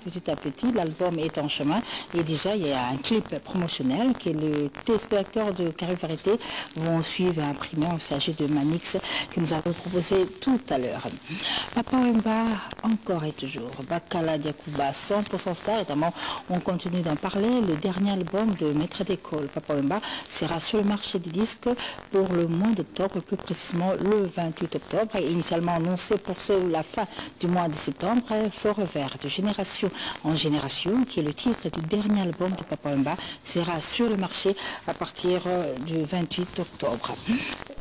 petit à petit. L'album est en chemin et déjà il y a un clip promotionnel que les téléspectateurs de Carré Variété vont suivre et imprimer. Il s'agit de Manix que nous avons proposé tout à l'heure. Papa Wemba, encore et toujours. Bakala Diakouba, 100% star. Évidemment, on continue d'en parler. Le dernier album de Maître d'école, Papa Wemba, sera sur le marché des disques pour le mois d'octobre, plus précisément le 28 octobre. Et initialement annoncé pour la fin du mois de septembre, Forever, de génération en génération, qui est le titre du dernier album de Papa Wemba, sera sur le marché à partir du 28 octobre.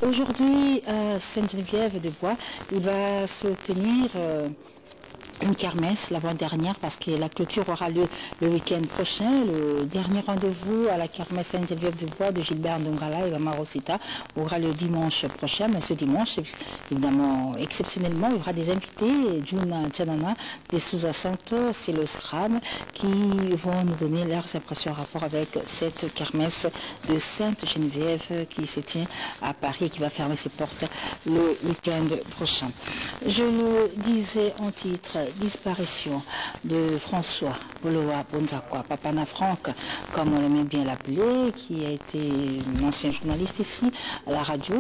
Aujourd'hui, à Sainte-Geneviève-des-Bois, il va se tenir une kermesse l'avant-dernière parce que la clôture aura lieu le week-end prochain. Le dernier rendez-vous à la kermesse Sainte-Geneviève-des-Bois de Gilbert Ndongala et Mama Rosita aura le dimanche prochain. Mais ce dimanche, évidemment, exceptionnellement, il y aura des invités, Juna Tchanana, des Souza Santos et le Scram, qui vont nous donner leurs impressions en rapport avec cette kermesse de Sainte-Geneviève qui se tient à Paris et qui va fermer ses portes le week-end prochain. Je le disais en titre, disparition de François Bolowa Bonzakwa, Papana Franck, comme on aimait bien l'appeler, qui a été un ancien journaliste ici à la radio,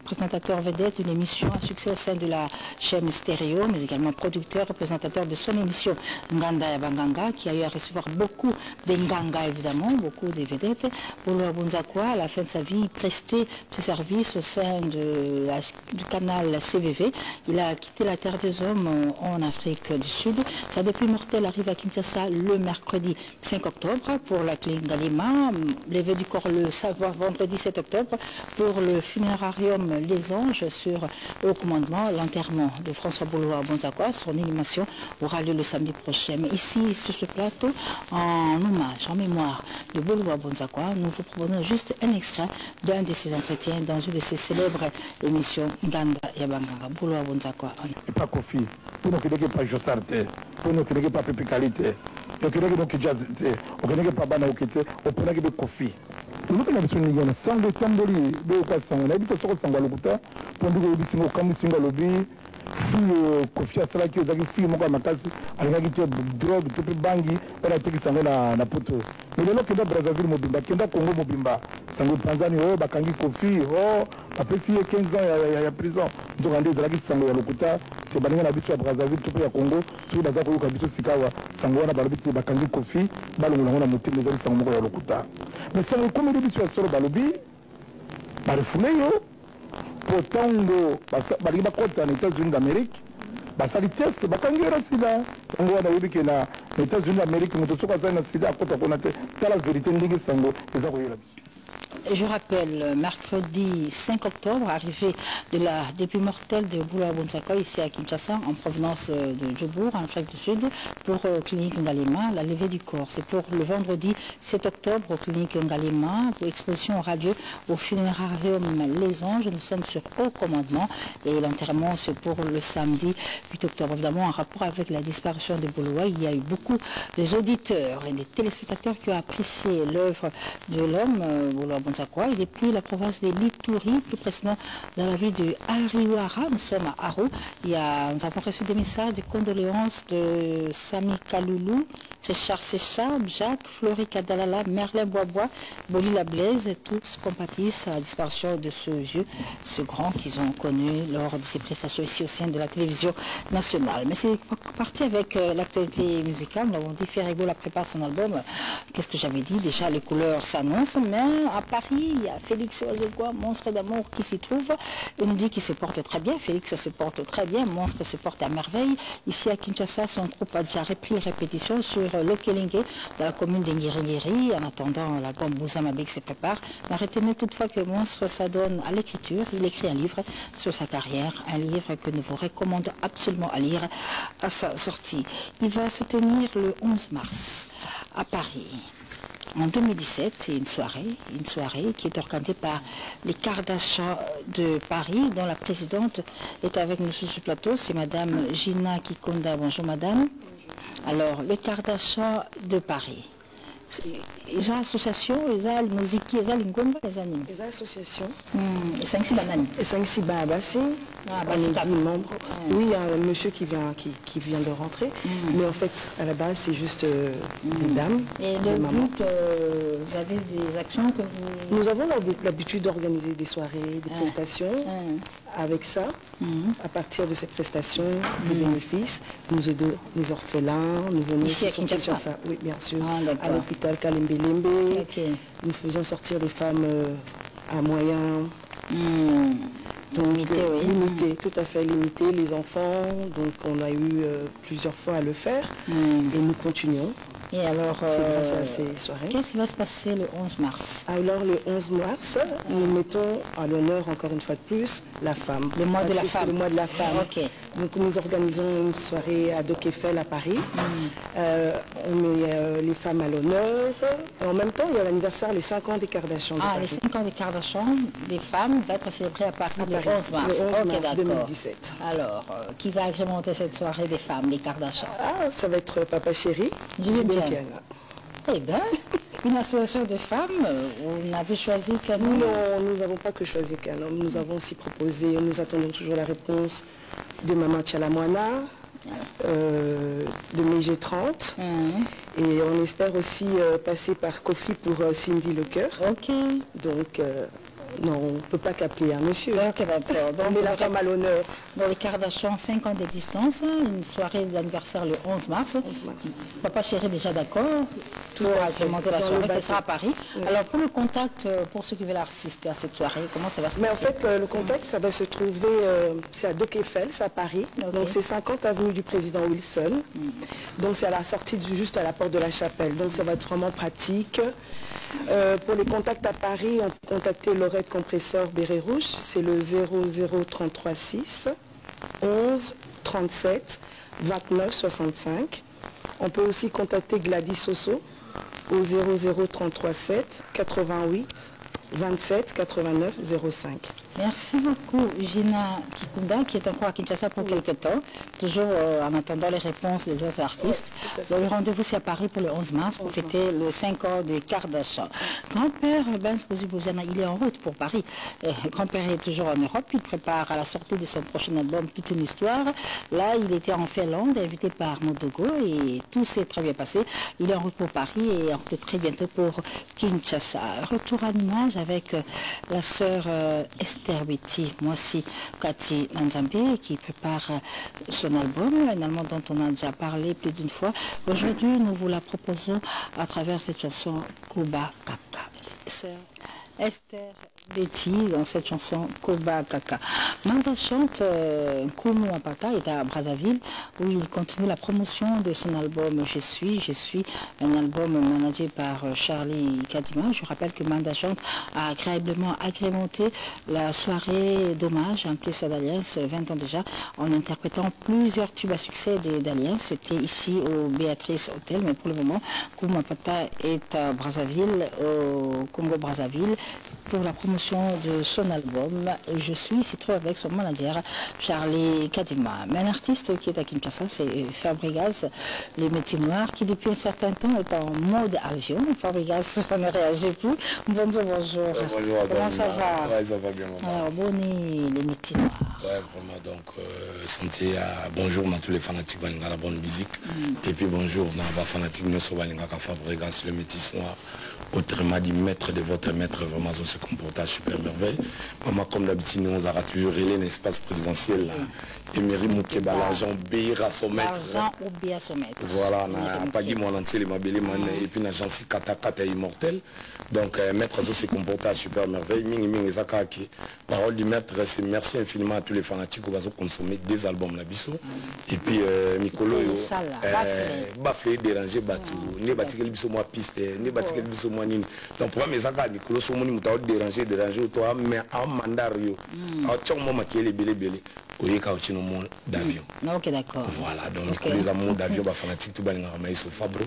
présentateur vedette d'une émission à succès au sein de la chaîne Stéréo, mais également producteur, représentateur de son émission Nganda Yabanganga, qui a eu à recevoir beaucoup de Nganga évidemment, beaucoup de vedettes. Bolowa Bonzakwa, à la fin de sa vie, prestait ses services au sein du canal CVV. Il a quitté la terre des hommes en Afrique du Sud. Sa dépouille mortelle arrive à Kinshasa le mercredi 5 octobre pour la clinique Galima. Levé du corps le vendredi 7 octobre pour le funérarium Les Anges sur le commandement. L'enterrement de François Bolowa Bonzakwa, son inhumation aura lieu le samedi prochain. Mais ici, sur ce plateau, en hommage, en mémoire de Bolowa Bonzakwa, nous vous proposons juste un extrait d'un de ses entretiens dans une de ses célèbres émissions Nganda Yabanganga. Bolowa Bonzakwa. Et pas Kofi. Pour nous qui n'avons pas Jossarte, pour nous qui n'avons pas Pepe Qualité, pour nous qui n'avons pas Jazz, pour nous qui n'avons pas Bana Okete, pour nous qui n'avons pas Kofi. Nous qui n'avons pas Nigana, sans le Tamboli, de Okasan, on a dit que ce soit Sangalukuta, pour nous qui n'avons pas Kamusinga Lobby, si Kofi a cela qui est avec fille, Moka Makasi, avec la drogue, tout le bangi, elle a été qui s'en va na poto. Mais le lot qui est dans Brazzaville Mobimba, qui est dans Congo Mobimba, Sango Tanzanie, oh, Bakangi Kofi, oh, après s'il y a 15 ans, il y a prison. Donc, on a dit que Sango Yalukuta, que Baninga Nabiso à Brazzaville, tout le Congo, tout le Zako Kabiso Sikawa, Sango na Balobi, Bakangi Kofi, Balongo na Motim, les amis Sango Yalukuta. Mais Sango, comme il est sur Balobi, Balofoulé, pourtant, Baliba Kota, les États-Unis d'Amérique, basali test bakangi ora sida ngo na yebi ke na États-Unis d'Amérique moto soka za na sida akota kona te tala vérité ndenge sango eza ko yela. Je rappelle, mercredi 5 octobre, arrivée de la dépouille mortelle de Bolowa Bonzakwa ici à Kinshasa, en provenance de Djobour, en Afrique du Sud, pour clinique Ngalema, la levée du corps. C'est pour le vendredi 7 octobre, au clinique Ngalema, pour exposition aura lieu au funérarium Les Anges. Nous sommes sur haut commandement et l'enterrement c'est pour le samedi 8 octobre. Évidemment, en rapport avec la disparition de Bolowa, il y a eu beaucoup d'auditeurs et des téléspectateurs qui ont apprécié l'œuvre de l'homme, Bolowa Bonzakwa, et depuis la province des Lituri, plus précisément dans la ville de Ariwara, nous sommes à Aro. Nous avons reçu des messages de condoléances de Sami Kaloulou, Richard Séchab, Jacques, Flori Kadalala, Merlin Boisbois, Boli la Blaise, tous compatissent à la disparition de ce vieux, ce grand qu'ils ont connu lors de ses prestations ici au sein de la télévision nationale. Mais c'est parti avec l'actualité musicale. Nous avons dit Ferrego la prépare son album. Qu'est-ce que j'avais dit? Déjà les couleurs s'annoncent, mais à Paris, il y a Félix Oazegua, Monstre d'amour qui s'y trouve. On dit qu'il se porte très bien. Félix se porte très bien. Monstre se porte à merveille. Ici à Kinshasa, son groupe a déjà repris les répétitions sur Lokelingue, dans la commune de Ngiri. En attendant, l'album Bouzamabek se prépare. Mais retenez toutefois que Monstre s'adonne à l'écriture. Il écrit un livre sur sa carrière, un livre que nous vous recommandons absolument à lire à sa sortie. Il va se tenir le 11 mars à Paris. En 2017, une soirée qui est organisée par les Kardashians de Paris, dont la présidente est avec nous sur ce plateau, c'est Madame Gina Kikonda. Bonjour Madame. Alors, les Kardashians de Paris. Ils ont association, ils ont musique, ils ont l'ingomba, ils ont association. Et 5-6 bananes. Et 5-6 babassi. on est 10 membres. Oui, il y a un monsieur qui vient de rentrer, mais en fait, à la base, c'est juste des dames. Et le but, vous avez des actions que vous... Nous avons l'habitude d'organiser des soirées, des prestations. Avec ça, à partir de cette prestation, les bénéfices, nous aidons les orphelins, nous venons ici à Kinshasa. Oui, bien sûr, à l'hôpital Kalembelembe. Nous faisons sortir les femmes à moyens limité, tout à fait limité, les enfants. Donc on a eu plusieurs fois à le faire et nous continuons. Et alors, c'est grâce à ces soirées. Qu'est-ce qui va se passer le 11 mars? Alors le 11 mars, nous mettons à l'honneur encore une fois de plus la femme. Le mois de la femme. Le mois de la femme. Donc nous organisons une soirée à Doc Eiffel à Paris. On met les femmes à l'honneur. En même temps, il y a l'anniversaire, les 5 ans des Kardashians. Ah, les 5 ans des Kardashians, des femmes, va être célébré à Paris, le 11 mars. Le 11 mars 2017. Alors, qui va agrémenter cette soirée des femmes, les Kardashians? Ah, ça va être Papa Chéri. Eh bien, une association de femmes, vous n'avez choisi qu'un homme? Non, nous n'avons pas que choisi qu'un homme. Nous avons aussi proposé, nous attendons toujours la réponse de Maman Tchalamwana, de Mégé 30. Et on espère aussi passer par Kofi pour Cindy Lecoeur. Donc, non, on ne peut pas qu'appeler un monsieur. Ok, d'accord. Donc, on met la femme à l'honneur. Dans les Kardashians, 5 ans d'existence, une soirée d'anniversaire le 11 mars. Papa Chéri est déjà d'accord pour agrémenter la soirée, ce sera à Paris. Alors pour le contact, pour ceux qui veulent assister à cette soirée, comment ça va se passer? Mais en fait, le contact, ça va se trouver, c'est à Doc Eiffel, c'est à Paris. Donc c'est 50 avenue du Président Wilson. Donc c'est à la sortie, juste à la porte de la chapelle. Donc ça va être vraiment pratique. Pour les contacts à Paris, on peut contacter Lorette Compresseur Béret Rouge, c'est le 00336 11 37 29 65. On peut aussi contacter Gladys Soso au 00337 88 27 89 05. Merci beaucoup, Gina Kikunda, qui est encore à Kinshasa pour quelques temps, toujours en attendant les réponses des autres artistes. Le rendez-vous, c'est à Paris pour le 11 mars, pour fêter le 5 ans des Kardashians. Grand-père Benz Bouzou-Bouzana, il est en route pour Paris. Grand-père est toujours en Europe, il prépare à la sortie de son prochain album Toute une histoire. Là, il était en Finlande, invité par Modogo, et tout s'est très bien passé. Il est en route pour Paris et en route très bientôt pour Kinshasa. Retour à l'image avec la sœur Esther Betty, moi aussi, Cathy Nanzambe, qui prépare son album, un album dont on a déjà parlé plus d'une fois. Aujourd'hui, nous vous la proposons à travers cette chanson Koba Kaka. Sœur Esther Betty dans cette chanson Koba Kaka. Manda chante Koumou Ampaka est à Brazzaville où il continue la promotion de son album Je suis, un album managé par Charlie Kadima. Je rappelle que Manda chante a agréablement agrémenté la soirée d'hommage à Ntesa d'Alliance, 20 ans déjà, en interprétant plusieurs tubes à succès d'Alliance. C'était ici au Béatrice Hotel, mais pour le moment, Koumou Ampaka est à Brazzaville, au Congo-Brazzaville, pour la promotion de son album Je suis, il s'y trouve avec son manager Charlie Kadima. Mais un artiste qui est à Kinshasa, c'est Fabregas, le métier noir, qui depuis un certain temps est en mode avion. Fabregas, on ne réagit plus. Bonjour. Bonjour. Comment ça va? Ouais, ça va bien, maman. Alors, bon, les métiers noirs. Ouais, vraiment, donc, santé à bonjour à tous les fanatiques de la bonne musique. Et puis bonjour à les fanatiques de Fabregas, le métis noir. Autrement dit, maître de votre maître, vraiment, ça se comporte à super merveille. Maman, comme d'habitude, nous avons toujours relé l'espace présidentiel. Et Mairie Moukeba, l'argent obéir à son maître. L'argent obéir à son maître. Voilà, on n'a pas dit mon entier, et puis l'agent si kata immortel. Donc, maître, ça se comporte à super merveille. Parole du maître, c'est merci infiniment à tous les fanatiques qui ont consommé des albums Nabiso. Et puis, Mikolo, baflé, dérangé, batou, ne batiquel biso moi piste, ne batiquel biso moi nini. Donc, pour mes agas, Mikolo, so moni mouta dérangé, toi, mais en mandario. En tchon, moi, qui est les belé. Oyeka Ochino monde d'avion. Ok, d'accord. Voilà, donc les amours d'avion, fanatique, tout le monde a Fabre.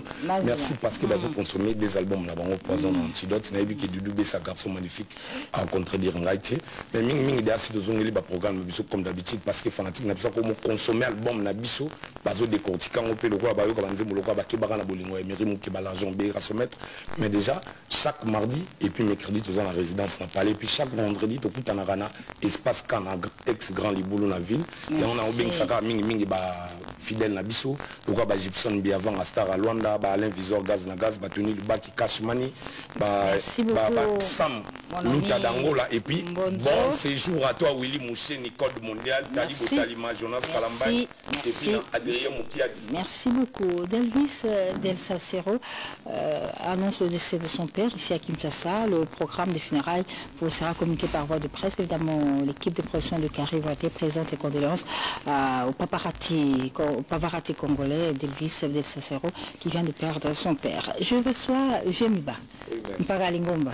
Merci parce que vous consommé des albums là-bas, Poison Antidote, n'a eu que du double sa garçon magnifique à contredire Ngaïté. Mais ming idée assez de zone libre programme comme d'habitude parce que fanatique n'a pas comment consommer album na biso, bazo décortiquant au pelo quoi, bayo comme nzembo quoi, bakibara na bolingo et mérimu qui ba l'argent bé rasomètre. Mais déjà chaque mardi et puis mercredi tous en la résidence n'a pas et puis chaque vendredi tout en arana espace Kana ex grand liboulou na ville et on a obéi saka ming ba fidèle na biso pourquoi ba Gibson bi avant à Star à Luanda ba Alain Visor gaz na gaz ba Tony Lubaki cash money ba Sam Luta d'Angola et puis bon séjour à toi Willy Mouché Nicole Mondial Tali Botalima Jonas Kalambay et puis Adrien Moutiadi. Merci beaucoup. Delvis Del Salcero annonce le décès de son père ici à Kinshasa. Le programme des funérailles vous sera communiqué par voie de presse. Évidemment, l'équipe de production de Carré va être présente et condoléances au paparazzi congolais Delvis Del Salcero qui vient de perdre son père. Je reçois Jemiba. Mpaka Lingomba.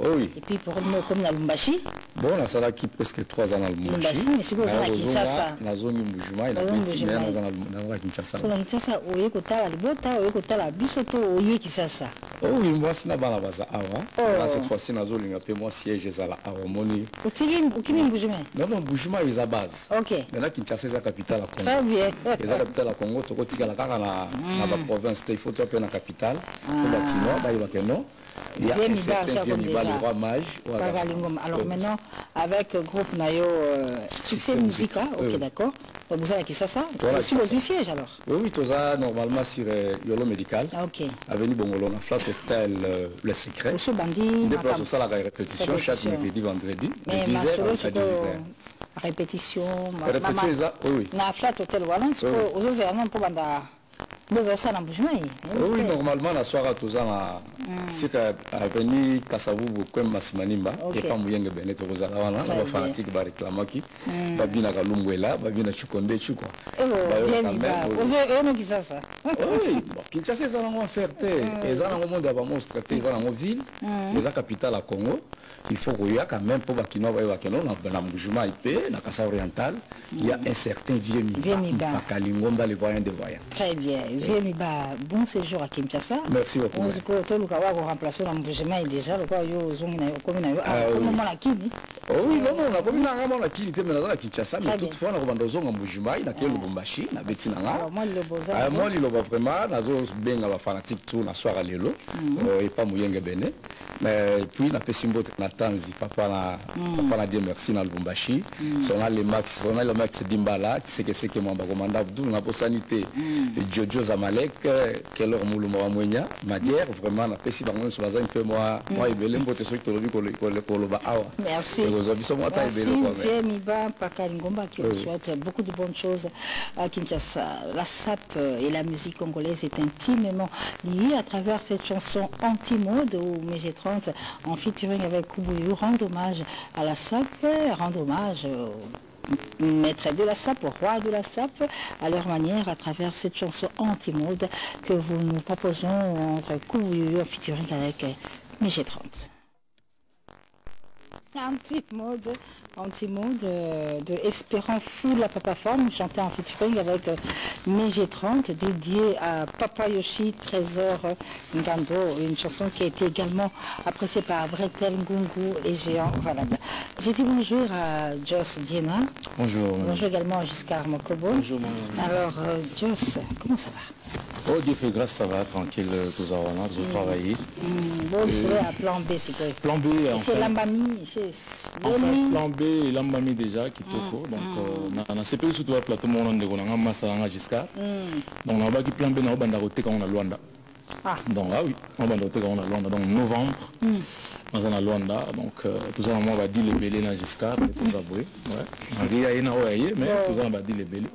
Oui. Et puis pour nous comme na Lumbashi. Bon, on a ça là qui presque 3 ans à Lumbashi. Mais c'est quoi ça qui ça ça? La zone Mbujima et la petite mère dans Kinshasa. Pour Kinshasa, oye kota libota, oye kota la bisoto, oye Kinshasa. Oh oui, moi c'est na bana baza avant. Là cette fois-ci na zone ngapé moi siège za la Aromoni. Ukimi Mbujima. Non, Mbujima est à base. OK. Maintenant Kinshasa c'est la capitale à Congo. Très bien. C'est la capitale à Congo, to kotika la kaka na province, il faut to pe na capitale. Il y a un certain le roi mage. Alors maintenant, avec le groupe Nayo Succès Musica, ok d'accord. Donc vous avez qui ça sur le siège alors? Oui, tout ça normalement sur Yolo Médical. Ok. Avenue Bongolo, on a Flat Hotel Le Secret. Monsieur Bandi. Des places au salle à répétition chaque mercredi, vendredi. Mais ma soeur, répétition. Répétition, oui. Na Flat Hotel, voilà. Aux autres, c'est un peu banda. Oui, normalement, la soirée, tout ça, c'est venu Kassavubu, comme Massimanimba, et pas Mouyenge Beneto Rosalawana, la fanatique va réclamer qui, Babina Kalumwela, Babina Chukonde Chukwa. Oui, Kinshasa, ils ont fierté, ils ont un monde à monstre, ils ont une ville, ils ont la capitale à Congo. Il faut qu'il y ait quand même pour Bakino, dans Moujuma IP, dans Kassa Oriental, il y a un certain vieux Miba, Kalingomba, les voyants des voyants. Très bien. Miba, bon séjour à Kinshasa. Merci beaucoup. On se peut remplacer dans Moujuma et déjà, le quoi, la Kini. Oui, non, on a commis la Kini, mais dans Kinshasa, mais toutefois, on a besoin de Moujuma, il y a que le Bombashi, la Betinanga. Moi, il le beau vraiment, on a fanatique tout, on a soir à l'élo, et pas Mouyenge Bene. Mais puis, on a fait Simbo Natanzi, papa n'a dit merci dans le Bombashi. On a le max Dimbala, c'est que mon commandant Abdou, on a pour sanité. Jojo Zamalek, quelle heure Moulouma Mouenya, Madière, vraiment, on a fait si on se base un peu moi, et Belém, pour te souhaiter le merci. Merci, Miba Pakalingomba, qui vous souhaite beaucoup de bonnes choses à Kinshasa. La SAP et la musique congolaise est intimement liée à travers cette chanson anti-mode où MG30 en featuring avec Koubouyu rend hommage à la SAP, rend hommage au maître de la SAP, au roi de la SAP, à leur manière à travers cette chanson anti-mode que vous nous proposons entre Koubouyu en featuring avec MG30. Anti-mode de Espérant Fou la Papa Forme, chanté en featuring avec MG30, dédié à Papa Yoshi, Trésor Ngando, une chanson qui a été également appréciée par Bretel, Ngungu et Géant. Voilà. J'ai dit bonjour à Joss Diena. Bonjour. Bonjour également à Giscard Mokobo. Bonjour. Alors, Joss, comment ça va? Oh, Dieu fait grâce, ça va, tranquille, tout on a travaillé. Bon, c'est à plan B, c'est quoi? Plan B, c'est Lambami, c'est... Enfin, plan B et Lambami déjà, qui toko. Donc, on a CP surtout à plateau, on a un master en Giscard. Donc, on a un plan B, on a un roté quand on a Luanda. Donc, ah oui, on a roté quand on a Luanda. Donc, novembre, on a Luanda. Donc, tout ça, on va dire les bélés dans Giscard, tout avoué. Ouais. Il y a une mais tout ça, on va dire les bélés.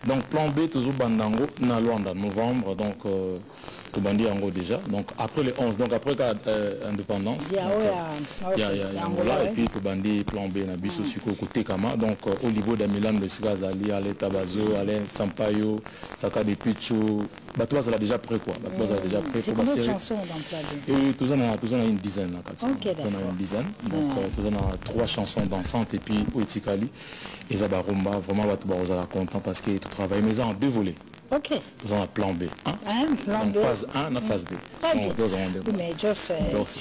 Donc, plan B, toujours Bandango, dans Luanda, novembre. Donc, tout bandi en gros déjà. Donc, après les 11, donc après l'indépendance, il y a Angola, et puis tout bandi plan B, na biso siko côté Kama. Donc, au niveau de Milan, le Sigazali, Alain Tabazo, Alain Sampaio, Saka de Pichu, Batouaz a déjà prêt quoi. Batouaz a déjà après. C'est combien de chansons dans Plan B? Et tout ça, on a une dizaine. Ok, d'accord. On a une dizaine. Donc, tout ça, on a 3 chansons dansantes et puis Oetikali. Et ça, Rumba, vraiment, on va content parce que tout travail, mais ça en 2 volets. Ok. Nous avons un plan B. Plan Donc B. phase 1, la phase 2. Très bien. Oui, mais Joss,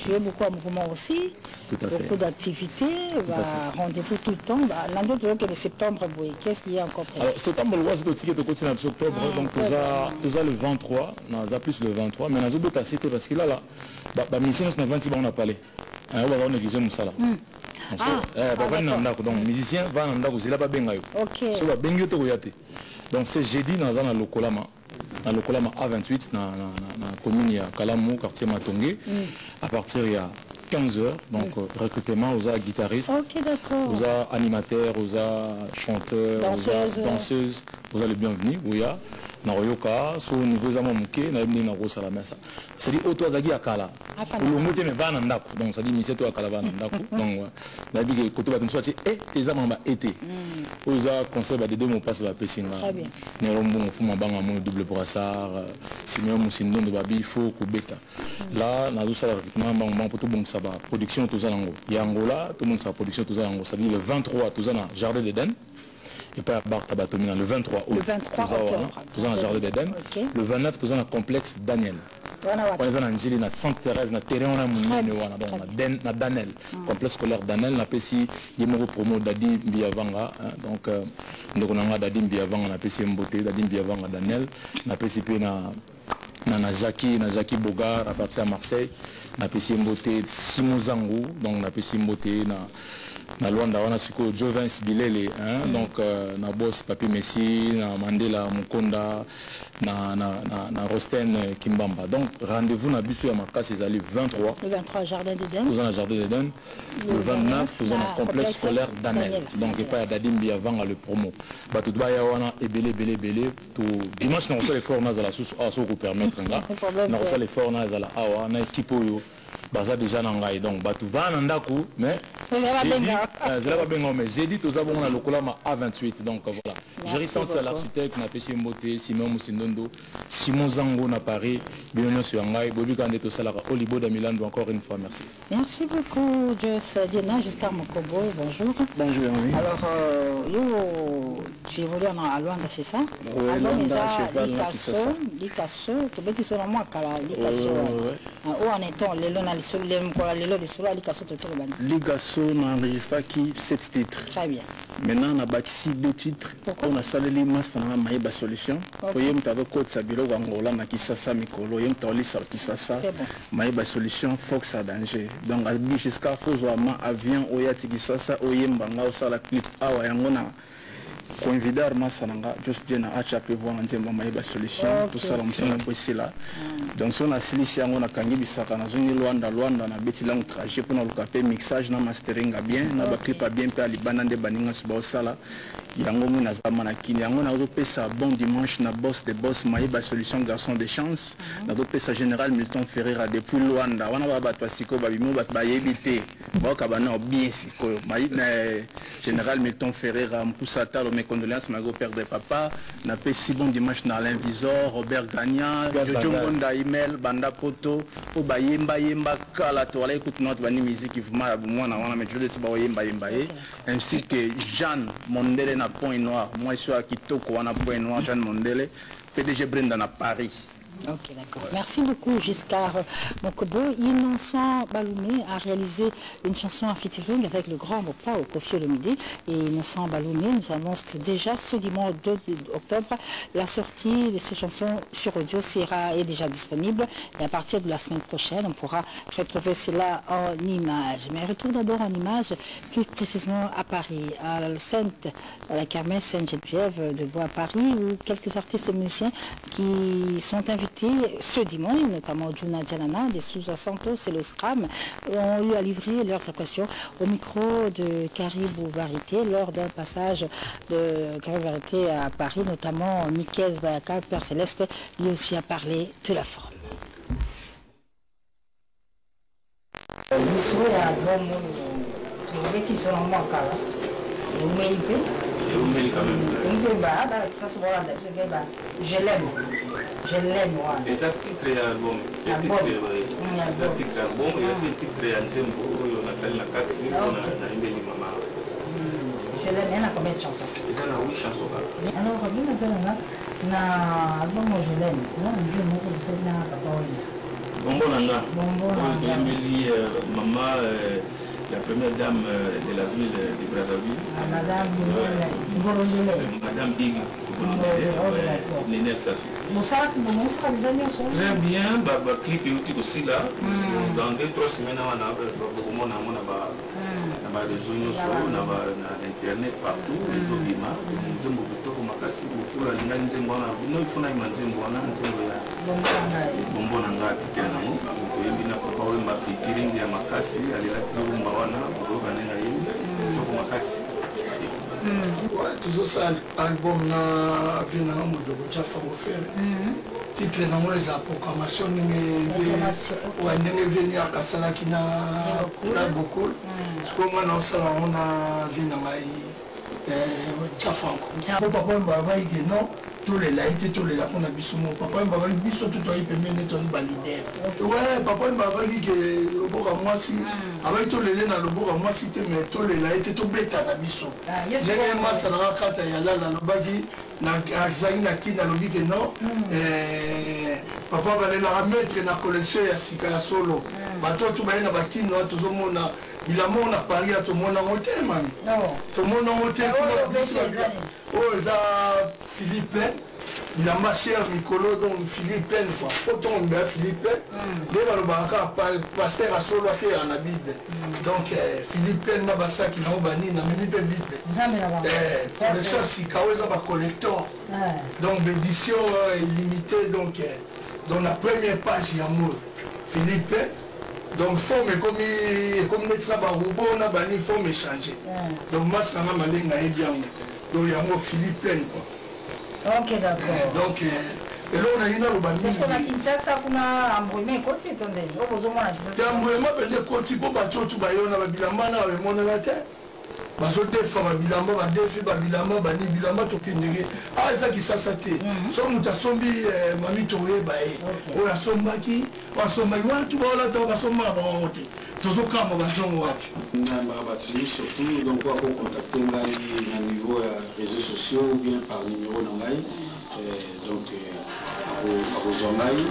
tu es beaucoup en mouvement aussi. Tout à fait. Beaucoup d'activités. Rendez-vous tout le temps. L'année de septembre, qu'est-ce qu'il y a encore prêt? Alors, septembre, c'est le ticket de continuer en octobre. Donc, tout ça le 23. On a plus le 23. Mais on a d'autres cités parce que là, la mission, c'est 26, on a parlé. On va négliger nous ça là. Donc, musicien va en andako, c'est là pas bien. Ok. C'est là bien to yate. Donc c'est jeudi dans un lokolama A28 dans la commune ya Kalamu quartier Matongé à partir il y a 15h donc recrutement aux guitaristes, aux animateurs, aux chanteurs, danseuses, aux les bienvenus où il y a na royoka so niveau za mamuke na ibni na rosa la mesa c'est dit auto azagi akala le moté me va na ndako donc ça dit mission to akala va na ndako donc na bigi koto ba tumso ati tes amamba été oza conseil ba de deux mots passe ba pesinga ne rombo mfuma banga mo double brassard Simeon Musindo de babi faut ko beta là na zo sala recrutement bango poto bon ça ba production to za nango ya Angola tout le monde sa production to za nango ça dit le 23 to za na Jardin d'Eden. Et pas à Bartabatomina le 23 août. Le 23 octobre. Tout ça dans le Jardin d'Eden. Le 29, tout ça dans le complexe Daniel. On est dans Angélie, dans Sainte-Thérèse, dans Terrain, on a mon Daniel. Complexe scolaire Daniel, on a pessi Yemoro Promo Dadi Mbiavanga. Donc, on a Dadi Mbiavanga, on a pessi Mbote, Dadi Mbiavanga Daniel. On a pessi na Jackie Bogart à partir de Marseille. On a pessi Mbote Simon Zangou. Donc, on a pessi Mbote na Luanda wana siko Jovens Bilele donc na boss Papi Messi na Mandela Mukonda na Rosten Kimbamba donc rendez-vous na biso ya makasi ezali 23 le 23 Jardin d'Eden tout dans Jardin d'Eden le 29 tout dans le complexe scolaire Daniel donc et pas Dadimbi avant le promo ba tout ba ya wana ebele tout dimanche na reçoit les forts na za la sous aso ko permettre nga na reçoit les forts na za la awa na équipe yo baza déjà na ngai donc ba tout va na ndako mais j'ai dit tout ça bon a lokolama A28 donc voilà j'héritage à l'architecte na pesi mbote Simon Musindondo Simon Zango na Paris bienvenue sur ngai bobi kande to sala Olibo de Milan encore une fois merci beaucoup Joss Diena jusqu'à Mokobo bonjour alors tu évolues à Luanda c'est ça Likasso to beti sona moi kala Likasso où en est-on les lona Likasso n'a enregistré 7 titres. Très bien. Maintenant, on a bâti 2 titres. On a salé les master dans la Maïba Solution. Pour y avoir Côte Sabilo, Angola, Makisasa, Mikolo, Yem Taoli, Sarkisasa, Maïba Solution, Fox à danger. Donc, à Bichiska, Fozouama, Avion, Oya Tikisasa, Oyem Banga, Osala Clip, Awa Yangona. Convidar Massananga, juste dire à Chapé voir un diamant Maïba Solution, tout ça, on s'en a là. Donc, si on a Silicia, on a Kangibi Sakana, Zuni Luanda, na Betilang trajet pour nous capter mixage, na mastering à bien, na clip à bien, puis à Libanan de Baningas Baosala. Yango Mouna Zamana Kini, Yango na d'autres ça bon dimanche, na boss de boss, Maïba Solution, garçon de chance. Na d'autres ça général Milton Ferreira depuis Luanda. On a battu Siko, Babimo, Batbayébité, Bakabana, bien Siko, Maïba général Milton Ferreira, Mpoussata, mes condoléances, ma père de papa. Na fait si bon dimanche dans l'invisor, Robert Gagnan, Jojo Monda email, Banda Poto, Obayemba Yemba Kala, Toile, écoute notre bani musique qui vous m'a moi na mais je le sais pas Yemba Yemba ainsi que Jeanne Mondele na Point Noir, moi je suis à Kitoko on a Point Noir Jeanne Mondele, PDG Brenda na Paris. Ok, d'accord. Merci beaucoup, Giscard Mokobo. Innocent Baloumé a réalisé une chanson en featuring avec le grand Mopa au Kofi Olomide. Et Innocent Baloumé nous annonce que déjà ce dimanche 2 octobre, la sortie de ces chansons sur audio est déjà disponible. Et à partir de la semaine prochaine, on pourra retrouver cela en images. Mais retour d'abord en images, plus précisément à Paris, à la kermesse Sainte-Geneviève de Bois à Paris, où quelques artistes et musiciens qui sont invités ce dimanche, notamment Juna Djanana, des Sousa Santos et le Scram, ont eu à livrer leurs impressions au micro de Caribou Varité lors d'un passage de Caribou Varité à Paris, notamment Nicaise Bayaka, Père Céleste, lui aussi a parlé de la forme. L'histoire a bon monde, tout le monde est sur un manque à la. C'est au mail quand même. Je l'aime. Je l'aime, moi. Exact titre et album. Exact titre et album. Il y a des titres et Nzembo. On a fait la 4 on a aimé les mamans. Je l'aime. Il y a combien de chansons? Il y en a 8 chansons. Alors, je l'aime. Bonbon Nanga. Maman, la première dame de la ville de Brazzaville. Madame Big. Nénel Sassou. Très bien, clip est aussi là. Dans 2-3 semaines, on a des oignons sur Internet partout, les obima. Nous avons beaucoup de bonbon Nanga titre nango. Oyebina papa oyo ma featuring ya makasi alela kulumba wana okokana na yembe soko makasi. Toujours ça album na vina na modogo cha fango faire. Titre nango eza proclamation ndenge veni akasala kina beaucoup. Siko mwana osala ona vina ngai cha fango. Papa mbaba ige non tous les laïcs, tous les lapons à Bissoumo. Papa m'a dit que tout est permis de valider. Ouais, papa m'a dit que le beau à moi si, avec tous les laits dans le beau à moi si, mais tous les laïcs, tout bête à Bissou. J'ai un masse à la carte à Yala, la Lobagi, na qui n'a dit que non. Papa va aller la mettre dans la collection à Sika Solo. Toi, tu vas aller dans la qui, tout le monde. Il a mon à Paris à tout le monde en hôtel, man. Tout le monde en hôtel. Oh, ça, Philippe, il a ma chère Nicolo, donc Philippe, quoi. Autant on a Philippe, il va le baraka, pasteur à solo en Bible. Donc, Philippe, n'a pas ça qui n'a pas banni, n'a même pas Bible. Collection, si Kaweza va collector. Donc, l'édition illimitée, donc, dans la première page, il y a mot Philippe. Donc, forme comme ça, on a banni, forme changée. Donc, moi, ça m'a malé, n'a bien. Donc, il y a un mot Philippe plein, quoi. Ok, d'accord. Donc, et là, on a une autre banni. Parce qu'on a Kinshasa, on a embrouillé, côté, attendez. On a embrouillé, mais les côtés, pour battre tout, on a bilamba, on a mon la terre. Parce que des femmes, bilamba, des filles, bilamba, bani, bilamba, tout qui n'est ah, ça qui s'assate. So, nous t'as sombi, mamie, touré, baé. On a sombaki, on a sombaki, tu vas là, tu vas somber à mon toujours quand on va jouer. Surtout, donc, on peut contacter Ngai à niveau réseaux sociaux ou bien par numéro Ngai. Donc, à vos oreilles.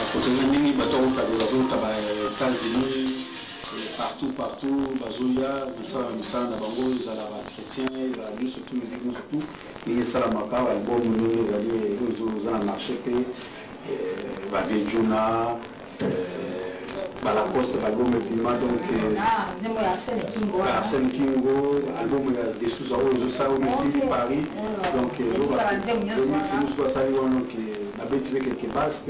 À côté de nous, États-Unis, partout, Bazoya, Missala Nabango, ils ont la chrétien, ils ont la surtout, musique, surtout. Ils ont la maca, l'album, ils ont la marché, Vejuna, la Coste, l'album Pima, donc Arsène Kingo, l'album des sous-arts, ils ont ça aussi, Paris, donc la bête quelques bases,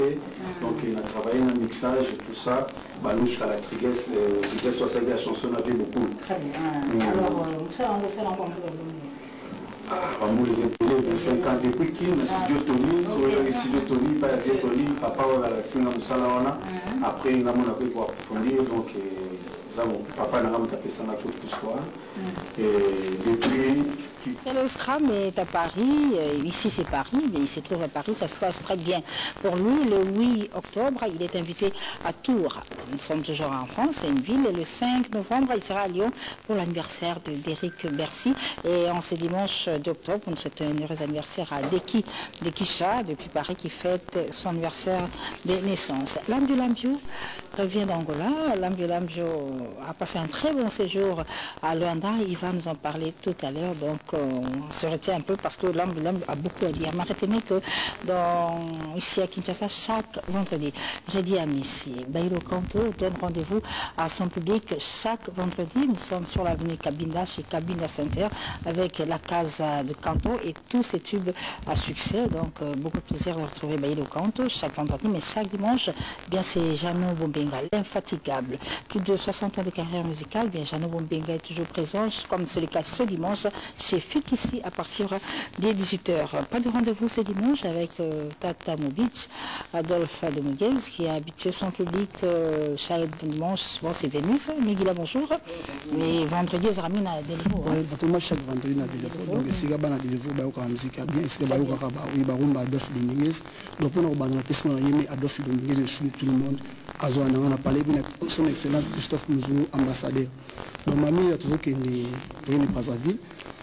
donc il a travaillé dans le mixage et tout ça, Banouche à la Triguesse, soit ça, la chanson avait beaucoup. Très bien. Alors, ça, on va on les impôts de 5 ans depuis qu'il le studio Tony, pas Tony, papa on a la singa Moussalavana. Après, on a mon appel pour approfondir, donc papa n'a pas tapé ça dans tout le soir. Et depuis. Le Scrum est à Paris, ici c'est Paris, mais il se trouve à Paris, ça se passe très bien. Pour lui, le 8 octobre, il est invité à Tours. Nous sommes toujours en France, c'est une ville, et le 5 novembre, il sera à Lyon pour l'anniversaire d'Éric Bercy. Et en ce dimanche d'octobre, on souhaite un heureux anniversaire à Dekisha, depuis Paris, qui fête son anniversaire de naissance. Lambiou Lambiou revient d'Angola. Lambiou Lambiou a passé un très bon séjour à Luanda. Il va nous en parler tout à l'heure, donc on se retient un peu parce que Lambiou Lambiou a beaucoup à dire. Mais retenez que ici à Kinshasa, chaque vendredi, Redi Amissi, Bailo Kanto donne rendez-vous à son public chaque vendredi. Nous sommes sur l'avenue Kabinda, chez Kabinda Center, avec la case de Kanto et tous ces tubes à succès. Donc beaucoup de plaisir de retrouver Bailo Kanto chaque vendredi, mais chaque dimanche, bien c'est Jeannot Bombenga, l'infatigable. Plus de 60 ans de carrière musicale, bien Jeannot Bombenga est toujours présent, comme c'est le cas ce dimanche, chez magnifique ici à partir des 18h. Pas de rendez-vous ce dimanche avec Tata Mobic, Adolphe Demuguels, qui a habitué son public chaque dimanche. Bon, c'est Vénus, Miguel, bonjour. Et vendredi, Zaramine a Delivo. Oui, moi chaque vendredi, a Delivo. Donc, si vous avez Delivo, vous avez musique bien. Si vous avez Adolphe Demuguels, donc pour nous, on a Adolphe Demuguels, je suis tout le monde. On a parlé de son excellence Christophe Mouzou, ambassadeur. Donc, ma mère a toujours qu'il est de Brazzaville.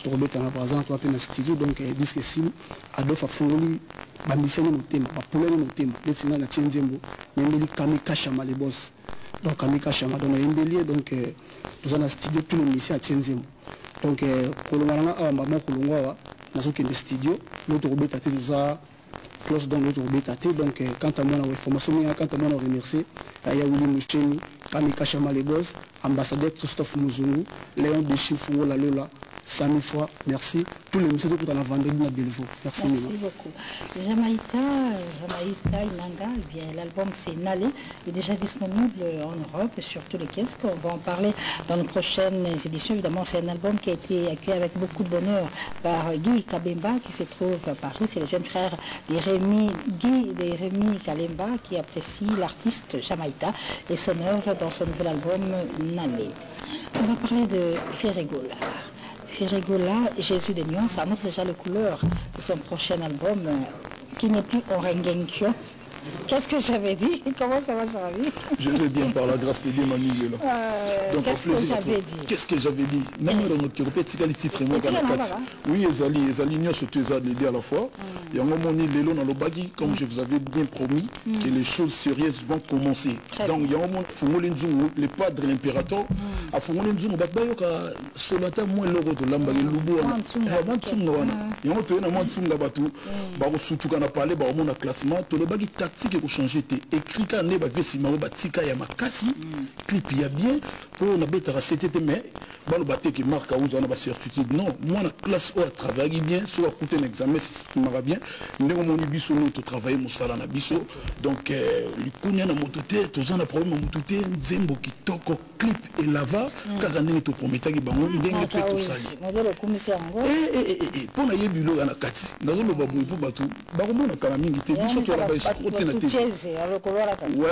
Robert par exemple, on a un studio, donc il dit que si Adolphe a fourni ma mission de thème, ma problème de thème, les signes de Tienzembo, il y a un Kamika Chama les boss. Donc Kamika Chama, donc il y a un bélier, donc nous avons un studio, tous les missions à Tienzembo. Donc, Kolongaranga a maman Kolongawa, nous avons un studio, l'autre Robert a nous a close dans l'autre Robert. Donc, quand à moi, on a formation, quand à moi, on a remercié, il y a Willy Moucheni, Kamika Chama les boss, ambassadeur Christophe Mouzou, Léon Deschifou, la Lola. 100 000 fois, merci. Tous les messieurs qui sont en vendredi à Delivo. Merci beaucoup. Jamaïta Inanga, l'album c'est Nalé, est déjà disponible en Europe sur tous les kiosques. On va en parler dans les prochaines éditions. Évidemment, c'est un album qui a été accueilli avec beaucoup de bonheur par Guy Kabemba qui se trouve à Paris. C'est le jeune frère Guy Kalemba qui apprécie l'artiste Jamaïta et son œuvre dans son nouvel album Nalé. On va parler de Ferregola. Ferregola, Jésus des nuances, annonce déjà les couleurs de son prochain album qui n'est plus Orengenkyo. Qu'est-ce que j'avais dit? Comment ça va, Jarabi? Je vais bien par la grâce de Dieu, Manu. Qu'est-ce que j'avais dit? Qu'est-ce que j'avais dit? Non, mais dans notre répète, c'est le titre. Oui, les alignés se tuent à la fois. Il y a un moment où l'élo dans le bagui, comme je vous avais bien promis, que les choses sérieuses vont commencer. Donc, il y a un moment où les padres de l'impérateur, à Fongolenzou, Solata, moins l'euro de l'ambagé, l'ubo, il y a un moment où surtout quand on a parlé, on a classement, tout le bagui tactique est changé. Écrit quand on a vu Batika Yamakasi, clip il y a bien, pour on a bête à c'était mais, on a qui marque à où on a ma certitude. Non, moi la classe a travaillé bien, soit coûté un examen, c'est ce qui m'a bien. Nous avons mis biso nous travailler mon salaire na biso. Donc le kounya na mototé, tous on a problème mototé, Zembo qui toko clip et lava, car on est tout prometteur qui bango, dengue tout ça. Et pour na yebulo na kati, na zo loba pour batou, bango na kala mingi te biso tu la baisse côté na te. Ouais.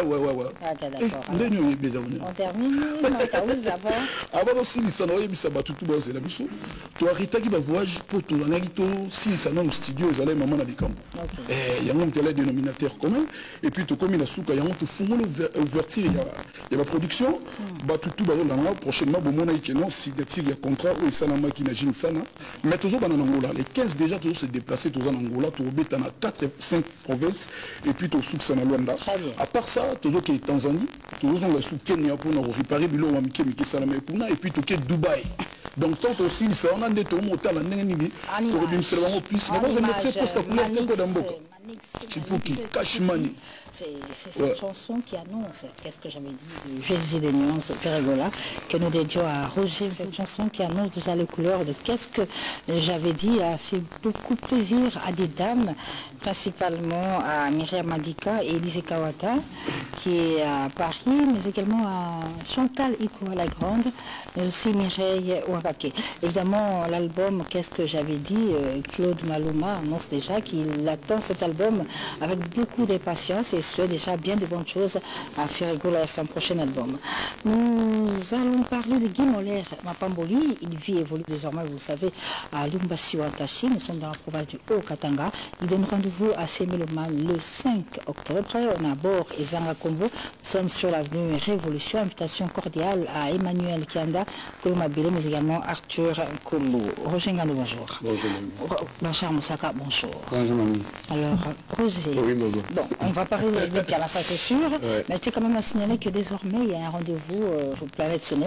On termine, avant aussi les salariés bisa batou tout bas c'est la biso. Tu as Rita qui va voyage pour tout l'année si ça dans le studio ils allaient maman na bikambo. Il y a un tel dénominateur commun et puis tout comme il a souka il y a un tout fond ouverture il y a la production batou tout bas là prochainement bon mon aïe non si des il y a contrat ou ça na makina jin sana mais toujours dans Angola les 15 déjà toujours se déplacer toujours en Angola tout obéit dans 4-5 provinces et puis tout souk sana Luanda à part ça toujours qui est Tanzanie toujours on va sous Kenya pour nous réparer bilo wa mikemi sana mais pour et puis tout qui est Dubaï. Donc tant aussi ça on a des tours monter la nengni pour bien se vraiment plus on va mettre poste à couleur de Kodamboka Chipuki Kashmani. C'est cette chanson qui annonce, qu'est-ce que j'avais dit, de Jésus des nuances, Ferregola, que nous dédions à Roger. Cette chanson qui annonce déjà les couleurs de qu'est-ce que j'avais dit a fait beaucoup plaisir à des dames, principalement à Myriam Madika et Elise Kawata, qui est à Paris, mais également à Chantal Ikoua la Grande, mais aussi Mireille Ouakake. Évidemment, l'album, qu'est-ce que j'avais dit, Claude Maluma annonce déjà qu'il attend cet album avec beaucoup d'impatience et souhaite déjà bien de bonnes choses à Ferregola et son prochain album. Nous allons parler de Guy Moller Mapamboli. Il vit et évolue désormais, vous le savez, à Lumbasi-Wantachi. Nous sommes dans la province du Haut-Katanga. Il donne rendez-vous à Semeloman le 5 octobre. On a bord et Zanga Kombo. Nous sommes sur l'avenue Révolution. Invitation cordiale à Emmanuel Kianda, Kolomabile, mais également Arthur Koulou. Roger Ngando, bonjour. Bonjour. Blanchard Moussaka, bonjour. Bonjour, mamie. Alors, Roger. Oui, bonjour. Bon, on va parler de Piala, ça c'est sûr. Ouais. Mais je tiens quand même à signaler que désormais, il y a un rendez-vous au Planète Sono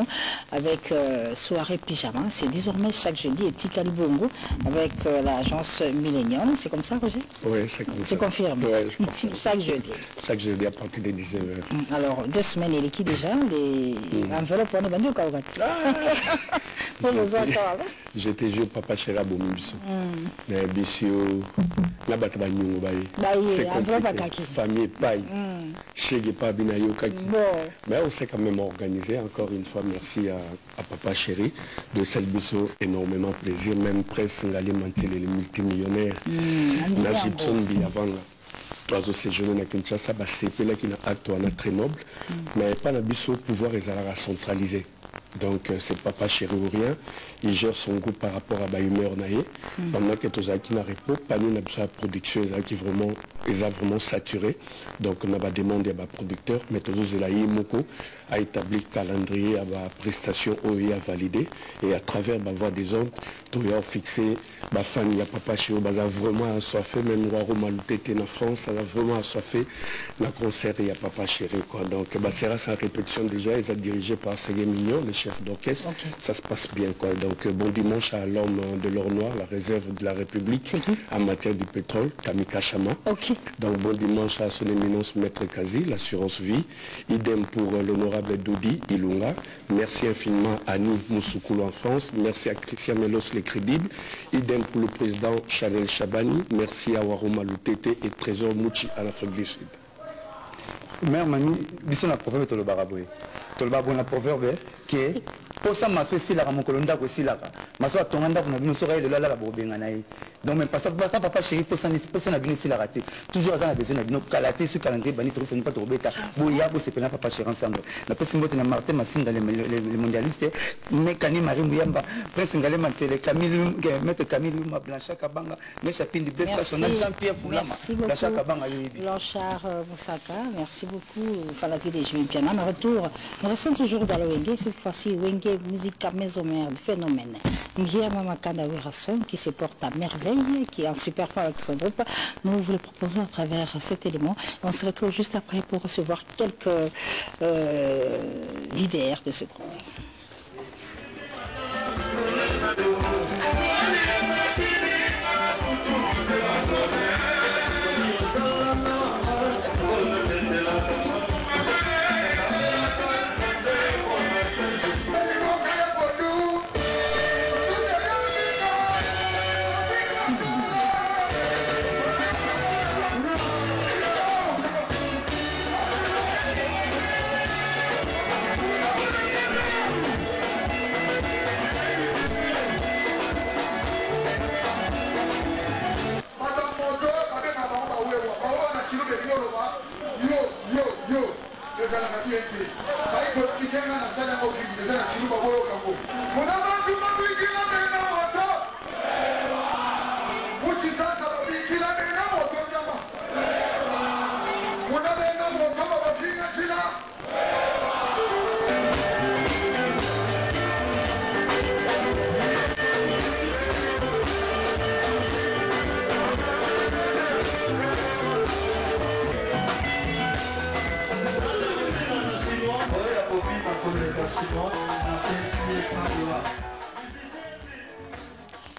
avec soirée pyjama. C'est désormais chaque jeudi et Tikali Bongo avec l'agence Millennium. C'est comme ça, Roger? Oui, c'est comme ça. Tu confirmes? Oui, je confirme. Chaque jeudi. Chaque jeudi à partir de 19h. Alors, 2 semaines, il est qui déjà? Les enveloppes pour nous vendre au Kaougat. J'étais joué Papa Chéra Bomibiso. Mais Bissio, la bataille, c'est compliqué. Famille paille. Chez Gepa Binayo Kaki. Mais on s'est quand même organisé. Encore une fois, merci à Papa Chéri de Selbiso. Énormément plaisir. Même Presse Ngali Mantel, les multimillionnaires. Najibson Biavanga. Oiseau séjourné à Kinshasa, c'est là qui a acte très noble. Mais pas le pouvoir est centralisé. Donc c'est Papa Chéri ou rien. Il gère son groupe par rapport à Bayumeur Naé. Pendant que tous qui n'a repos, pas nous la production qui vraiment vraiment saturé. Donc on a demandé à producteur, mais tous les Moko a établi le calendrier à la prestation OEA validée et à travers la voie des ondes, tout a fixé ma famille à Papa Chéri a vraiment assoiffé, même Roi Maloutété en France, ça a vraiment assoiffé la concert et à Papa Chéri quoi. Donc c'est sa répétition déjà, ils ont dirigé par Ségué Mignon, le chef d'orchestre. Ça se passe bien quoi. Donc bon dimanche à l'homme de l'or noir, la réserve de la République en matière du pétrole, Kamika Chama. Donc bon dimanche à son éminence Maître Kazi, l'assurance vie. Idem pour l'honorable Doudi Ilunga. Merci infiniment à Annie Moussoukoulou en France. Merci à Christian Melos les crédibles. Idem pour le président Chanel Chabani. Merci à Waroma Loutete et Trésor Mouchi à l'Afrique du Sud. Mère Mami, bisous la proverbe de l'Obaraboé. Tolbabo na proverbe qui est pour ça maso si la mokolonda ko si la maso atonganda ko na sora le la bobenga na donc même pas papa chéri pour ça na bino si la raté toujours dans la besoin na bino kalaté sur calendrier bani trop c'est pas trop bêta boya bo c'est pena papa chéri ensemble la personne mbote na Martin Massinga les mondialistes mais Kani Marie Muyamba Prince Ngale Mantele Camille Maître Camille Luma Blanchard Kabanga mais chapine du best national Jean-Pierre Foulama Blanchard Kabanga Blanchard Moussaka merci beaucoup Falati des jouer piano à retour. Nous restons toujours dans le Wenge, cette fois-ci Wenge musique maison mère, phénomène. Ngia Mamakanda Werason qui se porte à merveille, qui est en super forme avec son groupe. Nous vous le proposons à travers cet élément. On se retrouve juste après pour recevoir quelques leaders de ce groupe.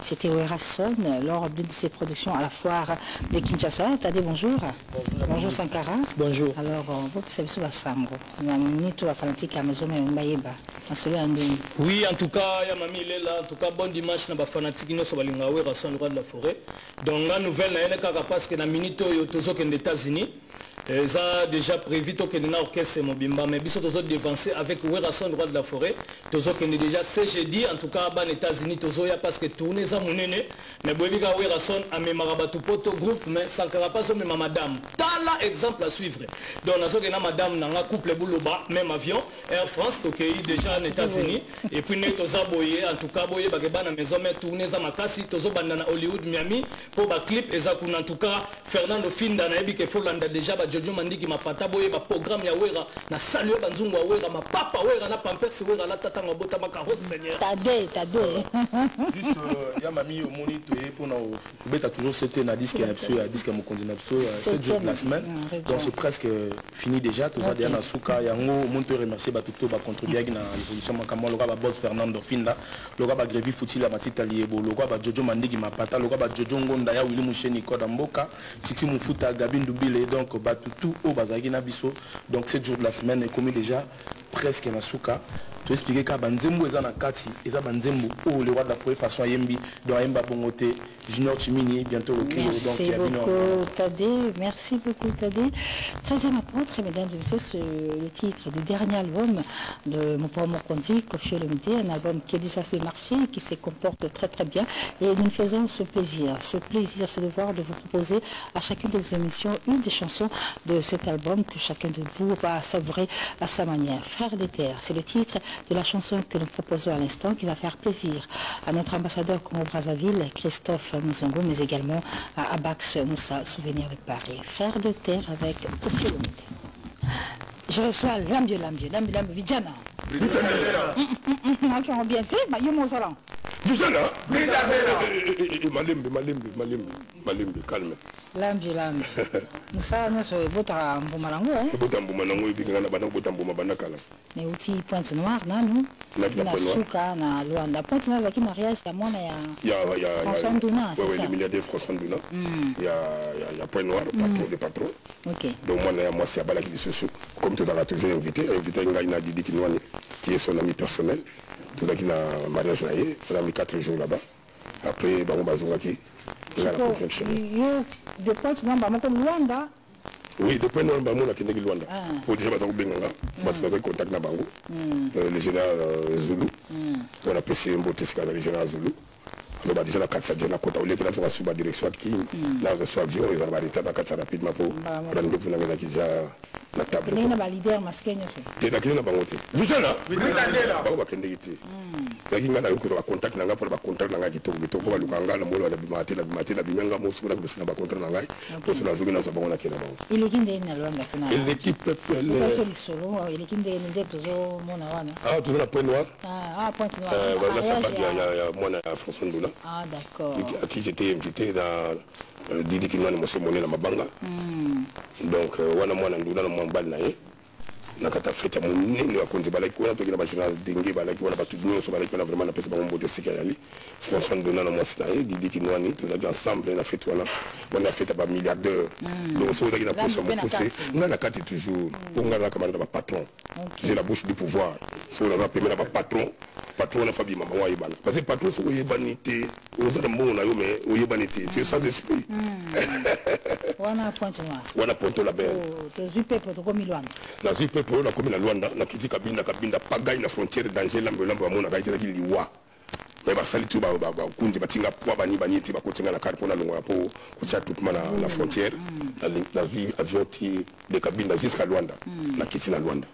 C'était Werason lors d'une de ses productions à la foire de Kinshasa. Tadé, bonjour. Bonjour. Bonjour Sankara. Bonjour. Alors, vous savez ce que c'est Sambo. Oui, en tout cas, il y a Mami là. En tout cas, bon dimanche, na ba fanatique no so balinga Werason roi de la forêt. Donc la nouvelle na ene kaka parce que na minute yo tozo ken des États-Unis. Ça a déjà prévu que nous orchestre Mobimba, mais biso tozo devancer avec Werason roi de la forêt. Tozo ken déjà c'est jeudi en tout cas ban États-Unis tozo ya parce que tourner ça monene mais boyebika Werason a memarabatou poto groupe mais Sankara pas même madame. Tala exemple à suivre. Donc nazo ke na madame nanga couple bouloba même avion Air France to kei déjà en États-Unis et puis ne toza boye en tout cas boye ba ke bana maison mais tourner ça makasi tozo banda na Hollywood Miami pour ba clip eza kuna en tout cas Fernando Finda na ebike Folanda déjà ba Jojo Mandiki mapata boye ba programme ya Wera na saluer banzungu Wera ma papa Wera na pampers Wera la tata ngabota makaro Seigneur. Tadé. Juste ya mami au moniteur pour na beta toujours c'était na disque absolu disque mon continent absolu 7 jours de la semaine. Donc c'est presque fini déjà tout ça déjà na suka yango mon peut remercier ba tout ba contribuer na l'évolution makamo loka ba boss Fernando Finda loka ba Grevi Fouti la matita liebo loka ba Jojo Mandiki mapata loka ba Jojo Ngonda ya Willy Moucheni Koda Mboka Titi Mufuta Gabin Dubile donc ba tout au bazaki na biso donc 7 jours de la semaine est commis déjà presque na suka tu expliquer ka banzembo eza na kati eza banzembo ou le roi de la forêt façon yembi donc yemba bongote Junior Chimini bientôt le kilo donc il y a beaucoup Tadé, merci beaucoup Tadé. 13e apôtre, mesdames et messieurs, c'est le titre du dernier album de Mopao Mokondi, Kofi Olomide, un album qui est déjà sur le marché et qui se comporte très très bien et nous faisons ce plaisir, ce devoir de vous proposer à chacune des émissions une des chansons de cet album que chacun de vous va savourer à sa manière. Frères des terres, c'est le titre de la chanson que nous proposons à l'instant qui va faire plaisir à notre ambassadeur Congo-Brazzaville, Christophe Mouzongo, mais également à Abax Moussa, souvenir de Paris. Frères de terre avec Kofi Olomide. Je reçois Lambio Vijana. Qui ont bien fait, bah, mon salon. Vijana Malembe, calme. Lambio. Moussa, nous sommes bota Mboumalango, hein? Bota Mboumalango, et puis on a bota Mboumabanakala. Mais outil Pointe Noire, non? Na Souka, na Luanda. Pointe Noire, c'est un mariage, il y a François Ndouna, c'est ça? Oui, le milliardaire François Ndouna. Il y a Pointe Noire, patron des patrons. Donc moi, c'est à Balaki de Soussou. Comme tout à l'heure, toujours invité Ngaïna Didi Kinouane, qui est son ami personnel. Tout à l'heure, il a un mariage, on a mis 4 jours là-bas. Après, on va jouer la protection. De Pointe Noire, on va Luanda. Oui, depuis nous, on a quitté Luanda. Pour déjà, on a eu contact avec Bango, le général Zulu. On a passé un beau test avec le général Zulu. On a déjà la 4 jours, on a suivi la direction qui a reçu l'avion, ils ont arrêté la 4 rapidement pour rendez-vous dans la table. Il y a un leader masqué. Tu es là, vous êtes là? Oui, il y a un contact pour le contact dans la qui tombe, pour le Kanga, la mola, la bimate, la bimanga, mon la bessina, la contre la pour se la zone dans sa bonne à Kénaba. Il est qui est dans la l'équipe, il est solo, il est qui est dans mon ah, toujours la Pointe Noire. Ah, Pointe Noire. Il y a moi, François Ndoula. Ah, d'accord. À qui j'étais invité dans Didi Kinouane, Monsieur Moné, la Mabanga. Donc, on a moi, Ndoula, le Mambal Naé. Nakata fête mon nene wa konzi balaki wana tokina bashina dengue balaki wana batu nyonso balaki wana vraiment na pesa ba mbote sika yali François Ndona na mwasi na Didi Kinouane tozaki ensemble na fête wana on a fait ba milliardaire donc so tokina posa mo poser nga na kati toujours onga na kamana ba patron j'ai la bouche du pouvoir so on a permis ba patron na Fabi mama wa yebana parce que patron so yebanité ozana mona yo mais oyebanité tu es sans esprit wana Pointe Noire wana Ponto la belle to zupe poto ko Milwana na zupe pour la commune à Luanda, na kiti kabinda pagaille la frontière danger lambe mona kaita ki liwa mais ba sali tu ba kundi batinga kwa bani ti ba kotinga na carte pour na longo pour kocha tout na frontière la vie avion ti de kabinda jusqu'à Luanda na kiti na Luanda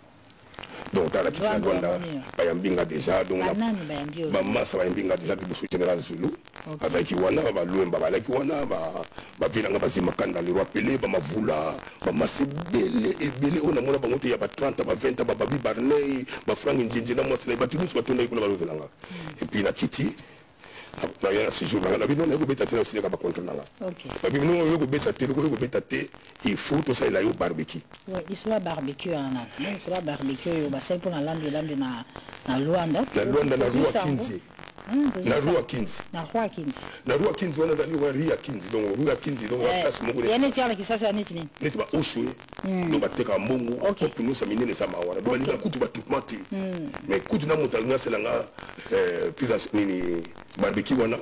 donc dans la kiti na Luanda ba yambinga déjà donc ba massa ba yambinga déjà de sous général Zulu azaki wana ba luemba ba laki wana ba vilanga ba zimakanda le roi Pelé ba mavula ba masebele ebele ona mona bangote ya ba 30 ba 20 ba babi Barney ba Frank Njinji na mwasi ba tunis ba tonda ikuna ba rozelanga et puis na kiti na yana séjour na bino na ko beta tena aussi ka ba contre na OK ba bino yo ko beta tena ko beta te il faut to ça il a yo barbecue oui il soit barbecue ana mais soit barbecue ba sai pour na lambe na Luanda na rua 15 na rua 15 na rua 15 wana dali wa ria 15 donc rua 15 donc wa place moko yana tiala kisasa neti nini neti ba oshwe donc ba teka mbongo pour nous ça minene ça mawana donc ba kutu ba tout mati mais kutu na motalunga selanga pizza nini barbecue wana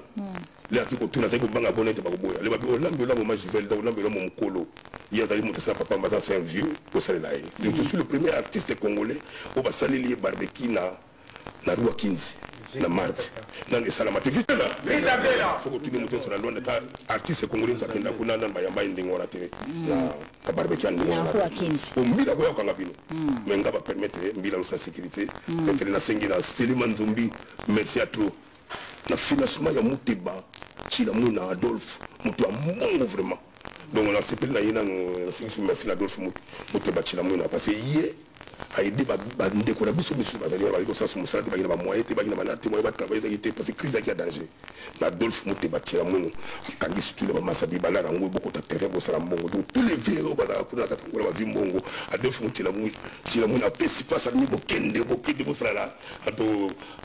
le akiko tuna zai banga bonete ba koboya le ba lambe ma jivel donc lambe mo mukolo il y a dali mutasa papa mbaza c'est un vieux pour ça là donc je suis le premier artiste congolais au ba salili barbecue na rua 15 na mardi dans les salamati vite là faut que tu nous montres sur la loi de artiste congolais ça kenda kuna na bayamba ndingo na tv na barbecue ndingo na rua 15 au mbila ko yakanga bino mais ngaba permettre mbila sa sécurité entre na sengi na Selima Nzumbi merci à trop na financement ya Muteba Chila Muna Adolphe mutu amongo vraiment donc on a s'appelle na yena no merci Adolphe Muteba Chila Muna parce que hier a aidé ba ndeko na biso bazali ba ko sa so musala te ba ba moyen te ba na manate moyen ba travailler ça était parce que crise qui a danger na Adolphe Muteba Chila Muna kangi surtout ba masabi bala rango beaucoup de terrain bo sala mbongo donc tous les vieux ba za kuna katangura ba zimbongo Adolphe Chila Muna pesi face à niveau kende bo sala la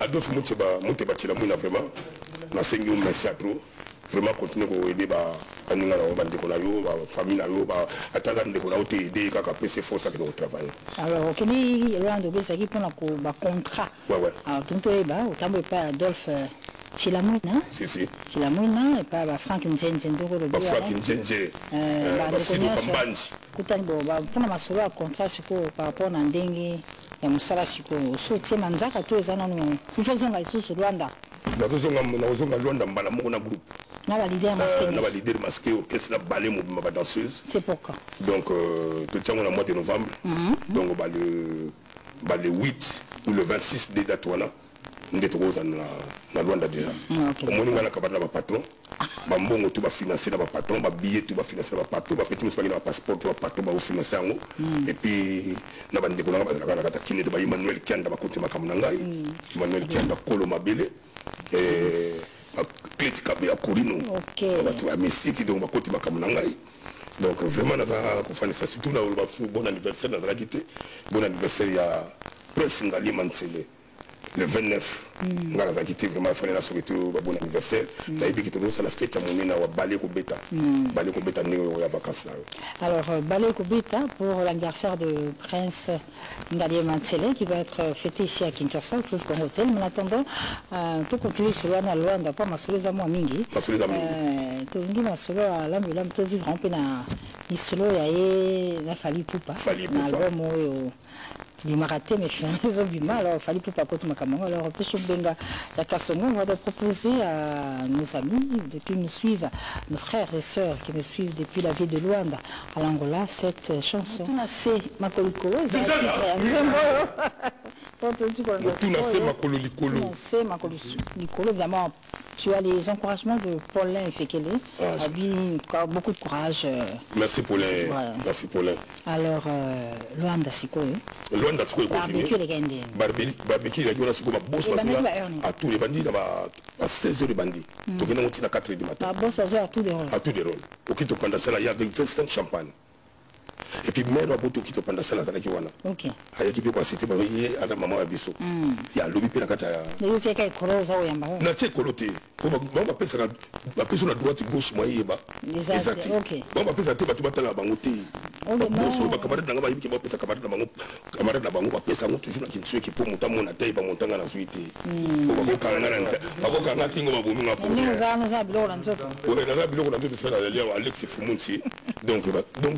Adolphe Muteba Chila Muna vraiment na sengi merci à trop vraiment continuer à aider baninga na bandeko na yo famille na yo atala ndeko na ote aider kaka pese force que de travailler. Alors keni Rwanda bezaki pona ko ba contrat. Ouais. Alors tonto eba otambo pa Adolphe Chilamwina. Si. Chilamwina et pas Frank Njenje ndoko le. Frank Njenje. Basido Kambanji. Kutani bo ba pona masolo ya contrat siko par rapport na ndenge ya musala siko sotie manzaka to ezana no. Ifazonga isusu Rwanda. Na kozonga Rwanda mbala moko na groupe. Na ba leader masqué. Na ba leader masqué orchestre na ballet mouvement ba danseuse. C'est pourquoi. Donc tout le temps on a mois de novembre. Donc le 8 ou le 26 des dates wana. Ndete roza na Rwanda déjà. Au moins on a kabana ba patron. Ba mbongo tout ba financer na ba patron, ba billet tout ba financer na ba patron, ba petit muspa na passeport tout ba patron ba financer ngo. Et puis na ba ndeko na ba zala kata kine de ba Emmanuel Kianda ba konti makamuna ngai. Emmanuel Kianda Kolo Mabele. Critique ya Corino. OK. Ba tu a mystique donc ba konti makamuna ngai. Donc vraiment na za ko fanisa surtout na ba bon anniversaire na za quitté. Bon anniversaire ya Prince Ngali Mansele. Le 29, on a quitté vraiment il fallait la souhaiter bon anniversaire. T'as dit que tout ça la fête à mon nez na balé ko beta. Balé ko beta né au vacances là. Alors balé ko beta pour l'anniversaire de Prince Ngali Mansele qui va être fêté ici à Kinshasa au Club Congo Hotel. Mais en attendant tout continuer sur la loi n'a pas masolo za moi mingi. Masolo za mingi. Tout ngi masolo à l'ambulant tout vivre en peine à isolo ya la fali poupa. Fali poupa. Album il m'a raté mes fins, alors il fallait pas côté ma caméra. Alors on va proposer à nos amis de nous suivre, nos frères et sœurs qui nous suivent depuis la ville de Luanda à l'Angola, cette chanson. C'est Makoliko. Évidemment, tu as les encouragements de Paulin Fekele. Beaucoup de courage. Merci Paulin. Merci Paulin. Alors, Luanda Siko. Luanda Siko continue. Barbecue, il y a Siko, ma bosse à tous les bandits, à 16 heures de bandits. Donc, il y a 4 heures du matin. La bosse à tous les rôles. À tous les rôles. Au Kito Pandachala, il y avait 25 champagne. Et puis, même à Boto Kito Pandachala, il y a ok. Il y a qui peut passer, il y a maman à Bissau. Il y a l'objet de la Kataya. Il y a des colons à Oyamba. Il y a des colotés. On va appeler ça la personne à droite gauche, moi, il y a. Exact. On va appeler ça tu vas la bangoté. On va camarade dans la banque qui va appeler ça camarade dans la banque, on va appeler ça toujours la qui qui peut monter mon attaque, monter dans la suite. On va voir quand on a un king, on va vous mettre en place. Alex Fumunsi. Donc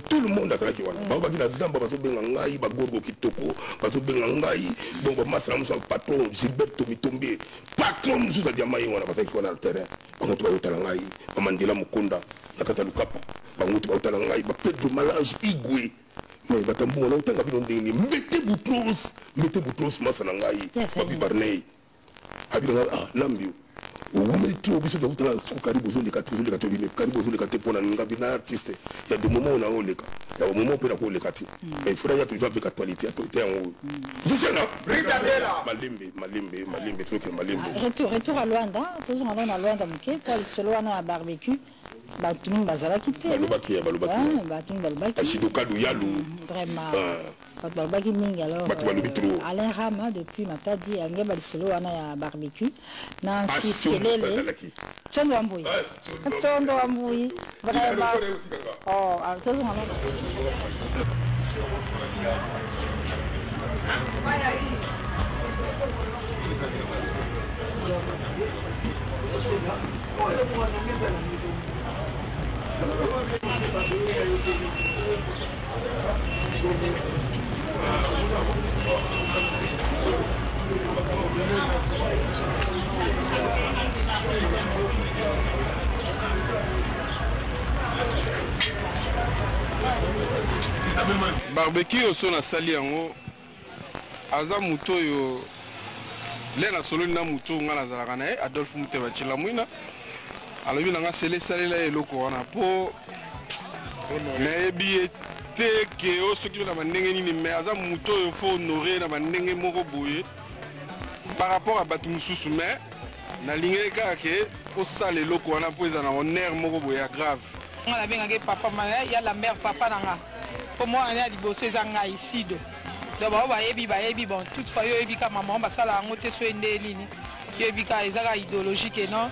tout le monde a travaillé. Baba qui na zamba bazo benga ngai ba gogo kitoko bazo benga ngai donc ba masala muso patron Gilberto Mitombe patron muso za diamai wana basaki wana le terrain ba ngoto ba yotala ngai ba Mandela Mukonda na kata lukapa ba ngoto ba yotala ngai ba Pedro Malange Igwe mais ba tambo na utanga bino ndeni mete butros masala ngai ba Bibarney abira lambio on est trop obligé de vous dire que Karibu Zoli Karibu Zoli pour un artiste. Il y a des moments où on a eu les cas. Il y a des moments où on a eu les cas. Mais il faudrait toujours avec actualité en haut. Je sais là. Malimbe, truc Malimbe. Retour à Luanda. Toujours à Luanda, Mouké. Pour le Luanda à barbecue. Batun Bazala quitté. Balobaki. Batun Balobaki. Ashidoka Luyalu. Vraiment. Balobaki Ming alors. Alain Rama depuis Matadi. Angeba le solo à barbecue. Nan Kiskelele. Chondo Amboui. Chondo Amboui. Vraiment. Oh, alors toujours barbecue oso na sali yango aza muto yo le na solo na muto nga nazalaka na ye Adolphe Muteba Chilamwina alobi nanga sele salela eloko wana po nayebi te ke osoki na bandenge nini mais aza muto yo fo honorer na bandenge moko boye par rapport à bato mosusu mais nalingi kaka ke osala eloko wana po eza na honneur moko boye ya grave nga nabengaki papa ya la mère papa nanga po mwana ya liboso eza ngai isido donc bao bayebi bon toutefois yo yebi ka maman basala yango te so ende nini yo yebi ka ezaka idéologique non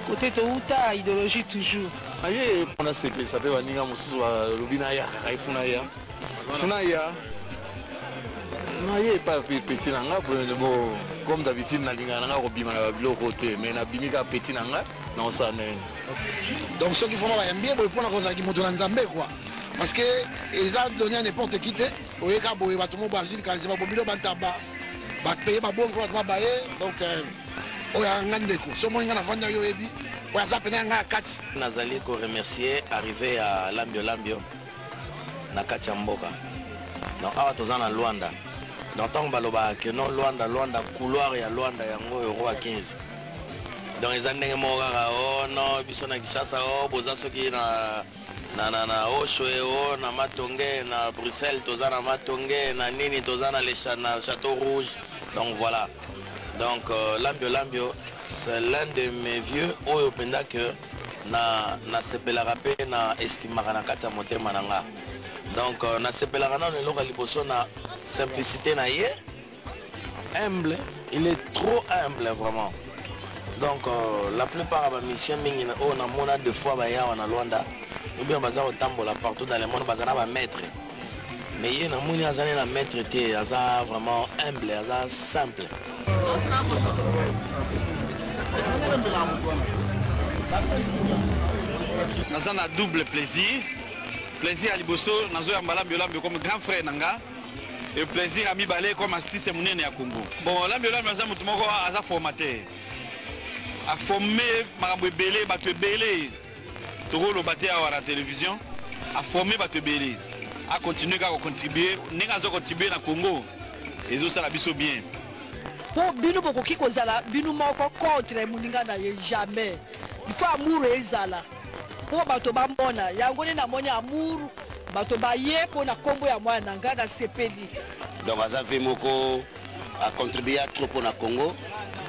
côté touta idéologie toujours. Aye on a CP ça peut waninga mususu wa lobina ya kaifuna ya. Funa ya. Aye pas petit nanga bon comme d'habitude na linga nanga ko bima na biloko te mais na bimika petit nanga non ça ne. Donc ceux qui font la MBA pour prendre contre qui montent dans Zambé quoi. Parce que ils ont donné n'importe qui te au cas où ils vont tout le monde basile quand ils vont bomber bantaba. Ba payer ba bon quoi ba bailler donc oya ngandeko. So mo ngana fanya yo ebi. Oya zapena nga kati. Nazali ko remercier arrivé à Lambio na kati ya mboka. Donc awa tozana Luanda. Donc tant baloba que non Luanda couloir ya Luanda yango euro à 15. Donc ils ont des mots oh non biso na Kinshasa oh boza soki na Oshwe oh na Matonge na Bruxelles tozana Matonge na nini tozana les Château Rouge. Donc voilà. Donc Lambio c'est l'un de mes vieux oyo penda que na sepela rapé na estimaka na kati ya motema nanga. Donc na sepela kana le loka liboso na simplicité na ye humble, il est trop humble vraiment. Donc la plupart de mes missions on a mona deux fois baya en Luanda ou bien baza otambola partout dans le monde baza na ba maître. Mais il na moni azane na maître té aza vraiment humble, aza simple. Naza na double plaisir. Plaisir à Liboso, nazo ya Lambio comme grand frère nanga. Et plaisir à Mibale comme artiste monene ya Congo. Bon, Lambio aza mutu moko aza formateur. A former makambo ebele bato ebele toko lo baté à la télévision a former bato ebele a continuer à contribuer ninga zo contribuer na Congo ezo sala biso bien pour bino bokoki kozala bino moko contre muninga na ye jamais il faut amour ezala pour bato bamona yango ne na moni amour bato baye pour na kombo ya mwana nanga na sepeli donc azafe moko a contribuer trop pour na Congo.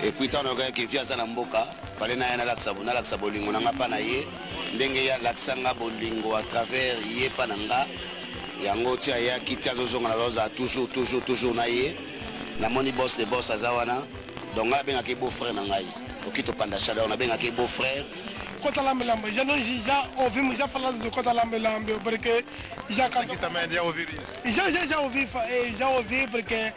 Et puis tant que via ça mboka fallait na yana laksa bolingo nanga pa na ye ndenge ya laksanga bolingo à travers ye pananga yango tia ya kitia zozonga na loza toujours na ye na moni boss de boss azawana donc nga benga ke beau frère nangai okito panda chada on a benga ke beau frère kota lambe já ouvimos já falando do kota lambe porque já que também já ouvi porque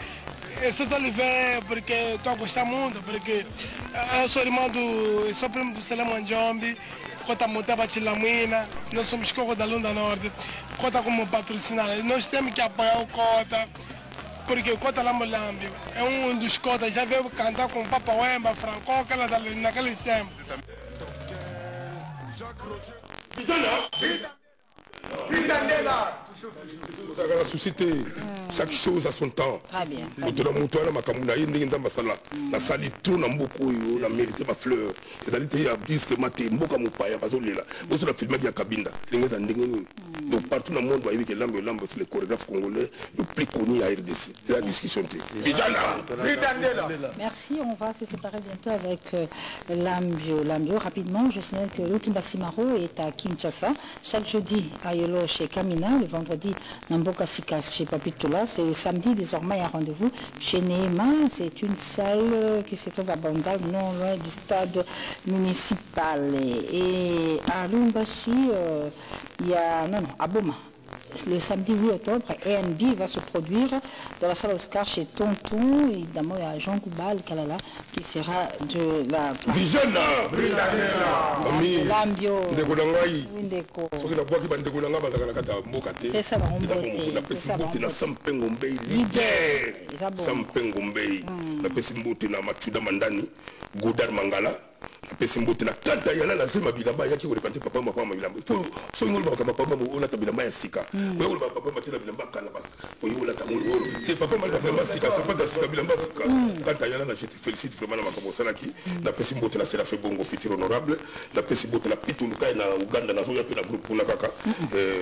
eu só estou a ver porque estou a gostar muito, porque eu sou irmão sou primo do Selema Njombi, Cota Moteba Chilamina, nós somos Coco da Lunda Norte, Cota como patrocinador. Nós temos que apoiar o Cota, porque o Cota Lambe é dos Cotas, já veio cantar com o Papa Wemba, Franco, naqueles tempos. La société, chaque chose a son temps. Très bien. La sali tout na mboko yo na mérité ma fleur. Et la lité ya disque maté mboka mupaya bazolela. Boso na filmer ya kabinda. Lingeza ndengeni. Donc partout dans le monde voyez que Lambe c'est le chorégraphe congolais le plus connu à RDC. C'est la discussion té. Merci, on va se séparer bientôt avec Lambio. Rapidement, je signale que l'Outimba Simaro est à Kinshasa chaque jeudi à Yolo chez Kamina, le vendredi Namboka Sikas chez Papitola, c'est le samedi désormais un rendez-vous chez Neema, c'est une salle qui se trouve à Bandal, non loin du stade municipal. Et à Lumbashi, il y a à Boma. Le samedi 8 octobre, ANB va se produire dans la salle Oscar chez Tonton. Évidemment, il y a Jean Koubal Kalala qui sera de la... Vigena Lambio Windeko soki na bwaki bandeko nanga bazaka na kata mboka te pesa bango na pesi mbote na Sampengo Mbei leader Sampengo Mbei na pesi mbote na Machuda Mandani Godard Mangala na pesi mbote na tata yana na zema bilamba yaki ko repante papa mapa bilamba so ngolo ba papa mama ona ta bilamba ya sika ko ngolo ba papa matela bilamba kala ba ko yola ta ngolo te papa mata bilamba sika c'est pas da sika bilamba sika tata yana na je te félicite vraiment na makabo salaki na pesi mbote na Serafé Bongo futur honorable na pesi mbote na Pituluka na Uganda na zoya pe na groupe na kaka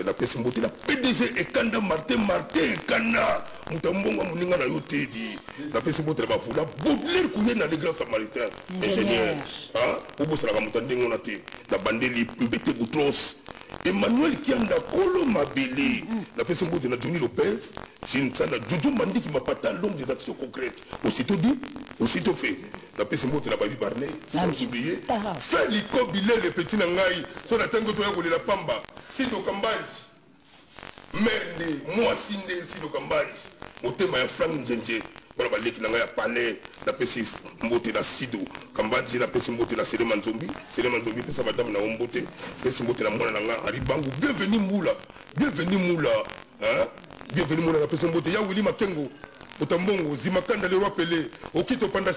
na pesi mbote na PDG Ekanda Martin Ekanda mutambonga muninga na yo tedi na pesi botre ba fula Baudelaire kuye na les grands samaritains ingénieur hein obosala ka mutandengo na te na bandeli mbete butros Emmanuel Kianda Kolo Mabele na pesi botre na Johnny Lopez Jinsana Jojo Mandiki Mapata l'homme des actions concrètes aussitôt dit aussitôt fait la pesi botre na Babi Barnet sans oublier Feliko Bilel le petit nangai sur la tango toya kolela pamba Sido Kambaji merde moi sinde Sido Kambaji motema ya Frank Njenje voilà baleki nanga ya palais la pesi mbote na Sido Kambaji la pesi mbote na Selema Nzombi pesa madame na mbote pesi mbote na mwana nanga Aribangu bienvenue Moula hein bienvenue Moula la pesi mbote ya Willy Makengo Otambongo Zimakanda le roi Pelé okito panda